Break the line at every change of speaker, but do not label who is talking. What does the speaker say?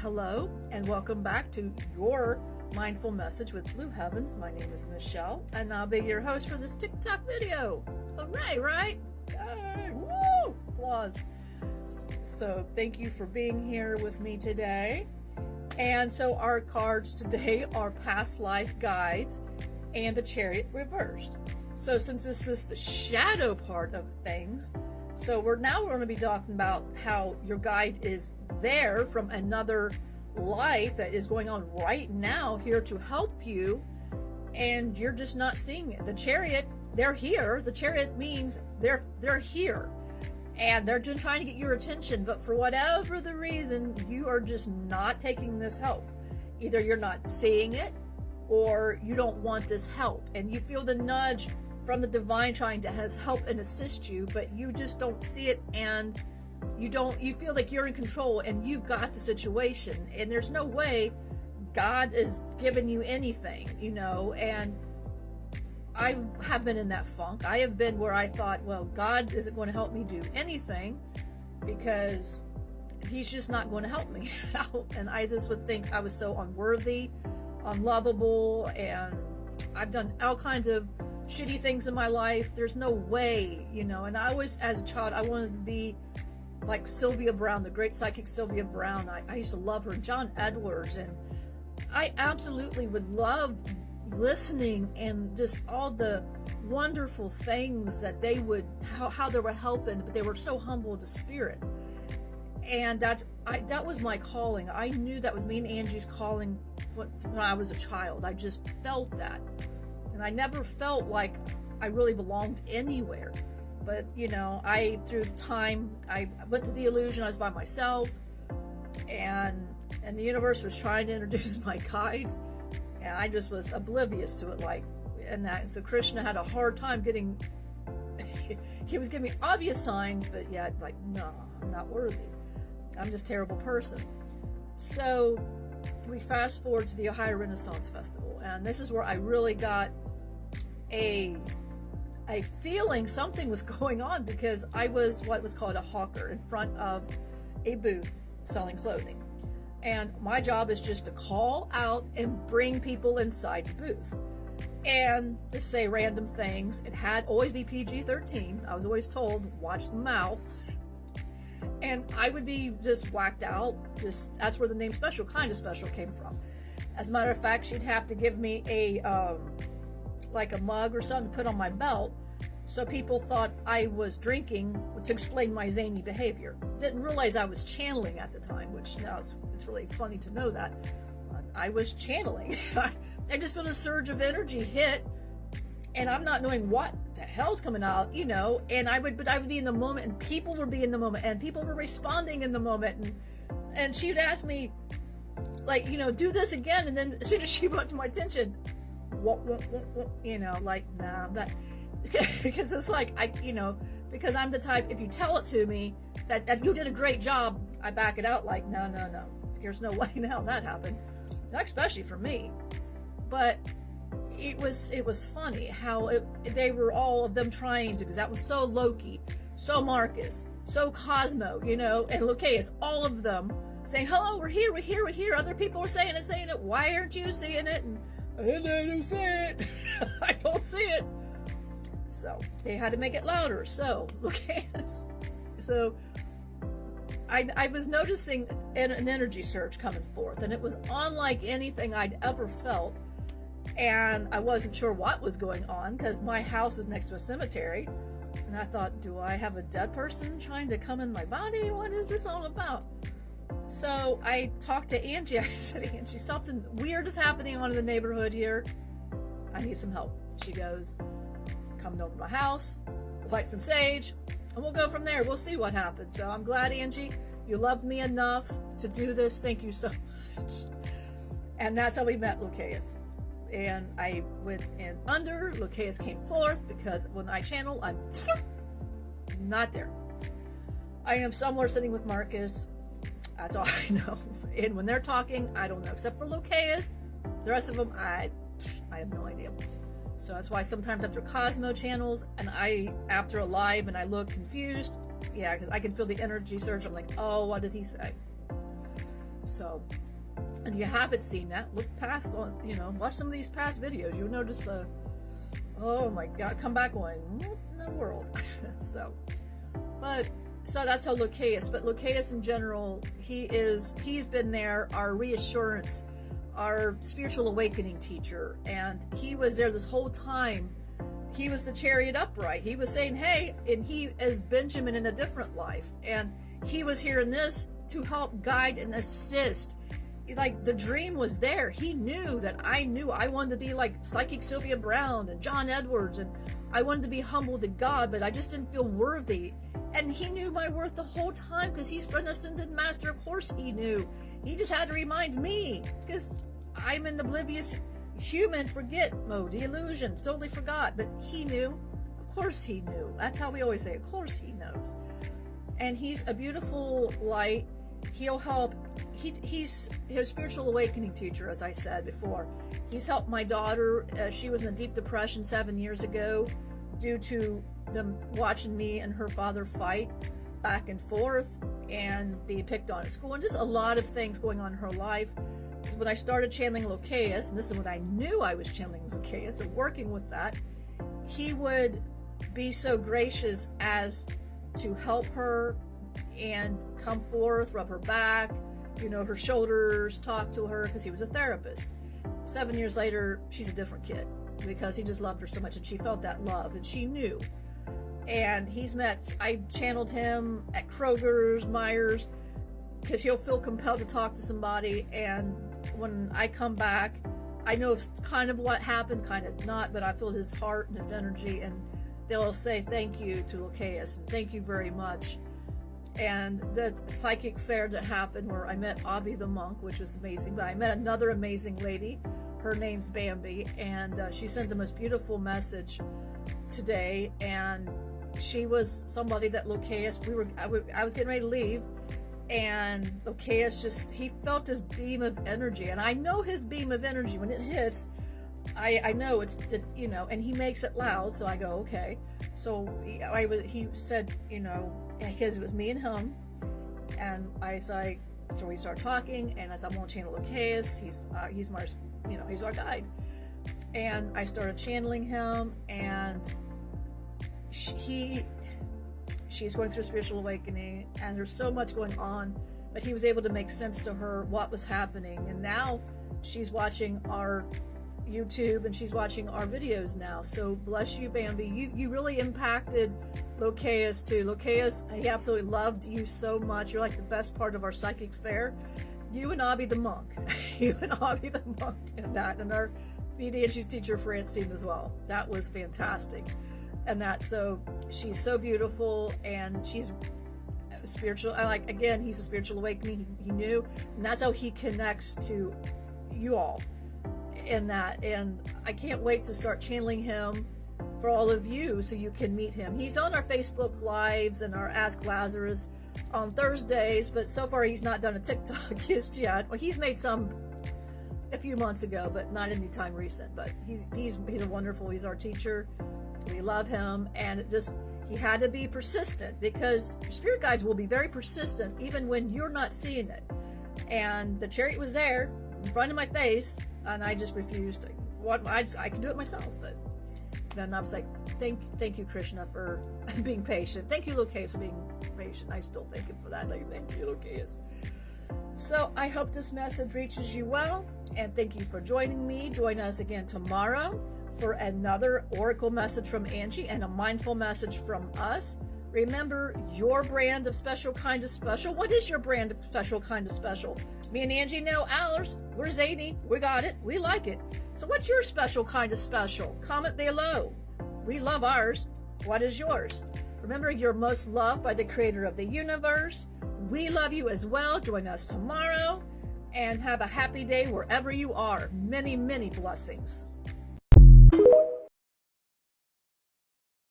Hello and welcome back to your Mindful Message with Blue Heavens. My name is Michelle and I'll be your host for this TikTok video. Hooray, right? Yay! Woo! Applause. So thank you for being here with me today. And so our cards today are past life guides and the Chariot reversed. So since this is the shadow part of things, so we're going to be talking about how your guide is there from another life that is going on right now here to help you, and you're just not seeing it. The Chariot, they're here. The Chariot means they're here, and they're just trying to get your attention. But for whatever the reason, you are just not taking this help. Either you're not seeing it, or you don't want this help, and you feel the nudge from the divine trying to help and assist you, but you just don't see it, and you feel like you're in control and you've got the situation, and there's no way God is giving you anything, and I have been in that funk. I have been where I thought, well, God isn't going to help me do anything because he's just not going to help me out, and I just would think I was so unworthy, unlovable, and I've done all kinds of shitty things in my life. There's no way, and I always, as a child, I wanted to be like Sylvia Browne, the great psychic Sylvia Browne. I used to love her, John Edwards, and I absolutely would love listening and just all the wonderful things that they would, how they were helping, but they were so humble to spirit. And that was my calling. I knew that was me and Angie's calling when I was a child. I just felt that. And I never felt like I really belonged anywhere. But, through time, I went to the illusion I was by myself, and the universe was trying to introduce my guides, and I just was oblivious to it, so Krishna had a hard time getting, he was giving me obvious signs, but yet, no, I'm not worthy. I'm just a terrible person. So we fast forward to the Ohio Renaissance Festival, and this is where I really got a feeling something was going on, because I was what was called a hawker in front of a booth selling clothing. And my job is just to call out and bring people inside the booth and to say random things. It had always be PG-13. I was always told, watch the mouth. And I would be just whacked out. That's where the name kind of special came from. As a matter of fact, she'd have to give me a mug or something to put on my belt, so people thought I was drinking to explain my zany behavior. Didn't realize I was channeling at the time, which now it's really funny to know that. I was channeling. I just felt a surge of energy hit, and I'm not knowing what the hell's coming out, and I would be in the moment, and people would be in the moment, and people were responding in the moment, and she would ask me, do this again, and then as soon as she brought to my attention, nah, I'm not, because it's because I'm the type, if you tell it to me that you did a great job, I back it out no, there's no way in hell that happened, especially for me. But it was funny how they were all of them trying to, because that was so Loki, so Marcus, so Cosmo, and Locaus, all of them saying, hello, we're here. Other people were saying it. Why aren't you seeing it? And I don't see it. I don't see it. So they had to make it louder. So Locaus. So I was noticing an energy surge coming forth, and it was unlike anything I'd ever felt. And I wasn't sure what was going on, because my house is next to a cemetery. And I thought, do I have a dead person trying to come in my body? What is this all about? So I talked to Angie. I said, Angie, something weird is happening on in the neighborhood here. I need some help. She goes, come over to my house, we'll light some sage, and we'll go from there. We'll see what happens. So I'm glad, Angie, you loved me enough to do this. Thank you so much. And that's how we met Locaus. And I went in under. Locaus came forth, because when I channel, I'm not there. I am somewhere sitting with Marcus. That's all I know. And when they're talking, I don't know. Except for Locaus, the rest of them, I have no idea. So that's why sometimes after Cosmo channels, and after a live, and I look confused, yeah, because I can feel the energy surge. I'm like, oh, what did he say? So, and if you haven't seen that, look past on, watch some of these past videos. You'll notice oh my God, come back going, what in the world? So that's how Lucaeus, but Lucaeus in general, he's been there, our reassurance, our spiritual awakening teacher, and he was there this whole time. He was the Chariot upright. He was saying, hey, and he is Benjamin in a different life, and he was here in this to help guide and assist. Like, the dream was there. He knew that I wanted to be like Psychic Sylvia Brown and John Edwards, and I wanted to be humble to God, but I just didn't feel worthy. And he knew my worth the whole time because he's an ascended master. Of course he knew. He just had to remind me, because I'm an oblivious human forget mode, the illusion, totally forgot. But he knew. Of course he knew. That's how we always say, of course he knows. And he's a beautiful light. He'll help. He's his spiritual awakening teacher, as I said before. He's helped my daughter. She was in a deep depression 7 years ago due to them watching me and her father fight back and forth and being picked on at school, and just a lot of things going on in her life. When I started channeling Lucaeus, and this is when I knew I was channeling Lucaeus and working with that, he would be so gracious as to help her and come forth, rub her back, her shoulders, talk to her, because he was a therapist. 7 years later, she's a different kid because he just loved her so much, and she felt that love, and she knew. And I channeled him at Kroger's, Myers, because he'll feel compelled to talk to somebody, and when I come back, I know it's kind of what happened, kind of not, but I feel his heart and his energy, and they'll say thank you to Lucaeus, and thank you very much. And the psychic fair that happened where I met Abby the monk, which was amazing, but I met another amazing lady. Her name's Bambi, and she sent the most beautiful message today, and she was somebody that Lucaeus, I was getting ready to leave, and Lucaeus he felt this beam of energy, and I know his beam of energy when it hits. I know it's and he makes it loud, so I go, okay. So he said, because it was me and him, and so we started talking, and I said, I'm going to channel Lucaeus. He's my, he's our guide. And I started channeling him, and she's going through a spiritual awakening, and there's so much going on, but he was able to make sense to her what was happening. And now she's watching our YouTube, and she's watching our videos now. So bless you, Bambi. You really impacted Lucaeus too. Lucaeus, he absolutely loved you so much. You're like the best part of our psychic fair. You and Abby the monk. You and Abby the monk, and our BD&She's teacher Francine as well. That was fantastic. And so she's so beautiful, and she's spiritual. Again, he's a spiritual awakening. He knew, and that's how he connects to you all in that. And I can't wait to start channeling him for all of you so you can meet him. He's on our Facebook Lives and our Ask Lazarus on Thursdays, but so far he's not done a TikTok just yet. Well, he's made some a few months ago, but not any time recent. But he's a wonderful. He's our teacher. We love him, and he had to be persistent, because spirit guides will be very persistent even when you're not seeing it. And the chariot was there in front of my face, and I just refused. I can do it myself, but then I was like, thank you, Krishna, for being patient. Thank you, Lucaeus, for being patient. I still thank him for that. Thank you, Lucaeus. So I hope this message reaches you well, and thank you for joining me. Join us again tomorrow for another oracle message from Angie and a mindful message from us. Remember, your brand of special kind of special. What is your brand of special kind of special? Me and Angie know ours. We're zany. We got it. We like it. So what's your special kind of special? Comment below. We love ours. What is yours? Remember, you're most loved by the creator of the universe. We love you as well. Join us tomorrow, and have a happy day wherever you are. Many, many blessings.